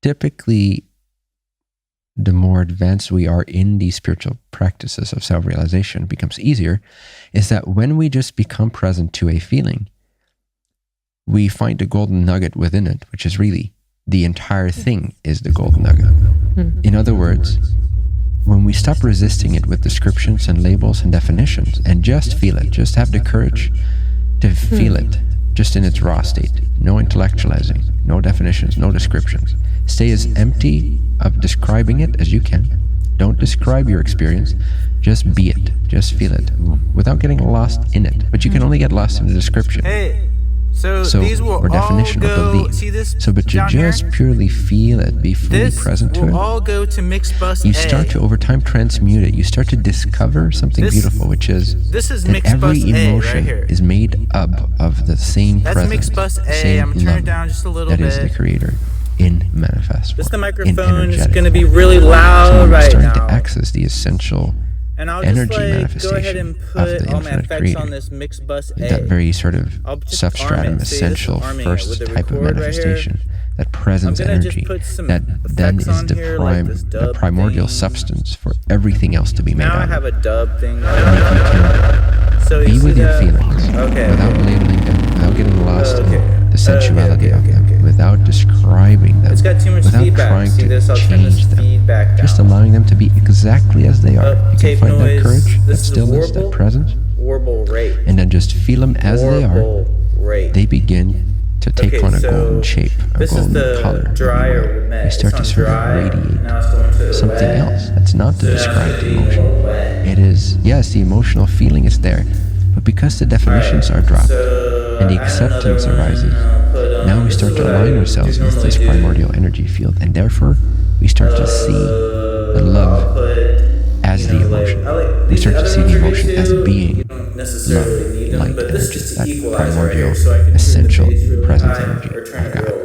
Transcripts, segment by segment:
typically, the more advanced we are in these spiritual practices of self-realization, becomes easier, is that when we just become present to a feeling, we find the golden nugget within it, which is really the entire thing is the golden nugget. In other words, when we stop resisting it with descriptions and labels and definitions and just feel it, just have the courage to feel it just in its raw state, no intellectualizing, no definitions, no descriptions. Stay as empty of describing it as you can. Don't describe your experience, just be it, just feel it, without getting lost in it. But you can only get lost in the description. So these will or definition all or go, belief. see this So, but you just here? purely feel it, be fully This present to will it. all go to mix bus You A. start to over time transmute it. You start to discover something beautiful, which is this is that mix every bus A emotion right here. is made up of the same That's presence, mix bus the A. same I'm gonna turn love it down just a little that bit. is the creator in manifest Just the form, in microphone is energetic gonna be form. really So loud when you're right starting now. to access the essential And I'll energy just like go manifestation ahead and of put the all my infinite effects creator, on this mix bus A. that very sort of I'll just substratum, arm it. See, this is essential arming it first with the type of record right here. manifestation, that presence I'm gonna just energy, put some that then effects is on the here, like this the dub primordial thing. substance for everything else to be made Now I out have of. a dub thing. And if you can So you be see with your that? feelings without labeling them, without getting lost in the sensuality of them, without describing them, It's got too much without feedback. trying See to this? I'll turn this change them, feedback down. just allowing them to be exactly as they are. You can Tape find that noise. courage, that This is stillness, that warble. presence, Warble rate. and then just feel them as they are. Warble rate. They begin to take Okay, on a so golden shape, a this is golden the color. drier They start to it's on sort of dry. radiate Now it's going to the something wet. else. That's not to So now describe it's the gonna be emotion. more wet. It is, yes, the emotional feeling is there, but because the definitions are dropped and the acceptance arises, now we start to align ourselves with this primordial energy field, and therefore we start to see the love as the emotion. We start to see the emotion as being love, light energy, that primordial, essential presence energy of God.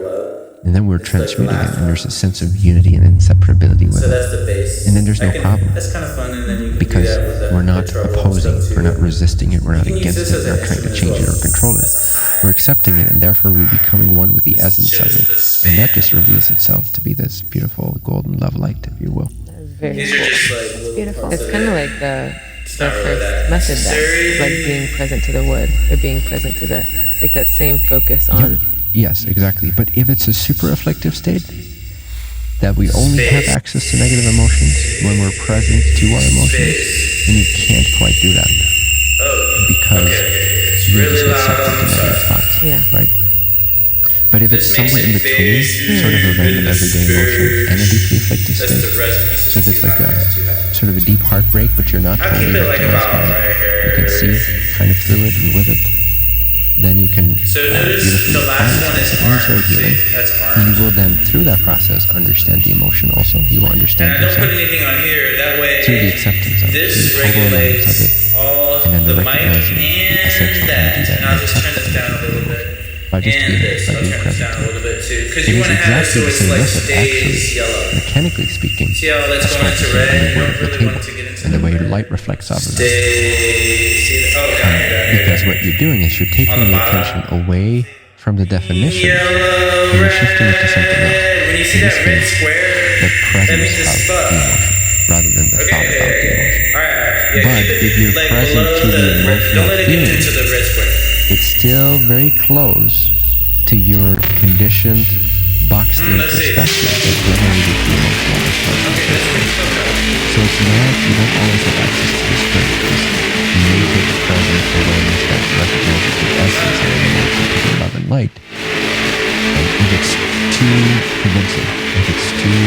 And then we're transmuting it, and there's a sense of unity and inseparability with So it. that's the base. And then there's no problem, That's kind of fun, and then you can because do that with we're not the treble and opposing, stuff, we're too. not resisting it, we're not You can use against this it, we're as not trying to an change it or instrument. control it. That's a high. We're accepting it, and therefore we're becoming one with the essence of it. And that just reveals itself to be this beautiful golden love light, if you will. Very These are cool. just like little Beautiful. parts It's of kind of it. like the not really first that method necessary. that, like being present to the wood or being present to the, like that same focus on. Yes, exactly. But if it's a super afflictive state, that we only have access to negative emotions when we're present to our emotions, then you can't quite do that. Because you just get sucked into negative thoughts. Yeah. Right? But if it's somewhere in between, sort of a random everyday emotion and a deeply afflictive state, so if it's like a sort of a deep heartbreak, but you're not totally victimized by it, you can see kind of through it and with it, then you can beautifully apply yourself. And it's very healing. And you will then, through that process, understand the emotion also. You will understand And I don't yourself put anything on here. That way, through the acceptance of it, this through the total awareness of it, regulates all and then the the mic recognizing the essential and energy that. that And I'll makes just up turn the this down a energy little of the bit. emotion. By just And being this, by I'll being turn this present down a to little it. bit too, because It you is want to have it so exactly the it's same like method, actually, stays yellow. mechanically speaking, See how that's as going into focusing on red? the You wood don't of the really want table to get into and the way red. light reflects off of it. See, oh, down here. Because what you're doing is you're taking On the the bottom. attention away from the definition Yellow, and you're shifting it to something else. red. When you see In that this red case, square, the that presence means of it's the fucked. emotion rather than the thought about the emotion. Alright. But if you're like present below to the red, emotional don't let it get feeling, into the red square. it's still very close to your conditioned, boxed-in Let's see. perspective that generated the emotional response. Okay, that's pretty fucked up. So it's not, you don't always have access to this naked present awareness that recognizes the essence of the emotion to be love and light. And if it's too convincing, if it's too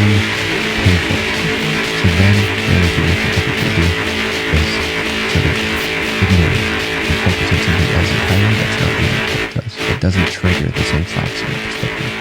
painful, so then the only thing you can typically do is sort of ignore it and focus on something else entirely that's not meaningful to us. It doesn't trigger the same thoughts in your perspective.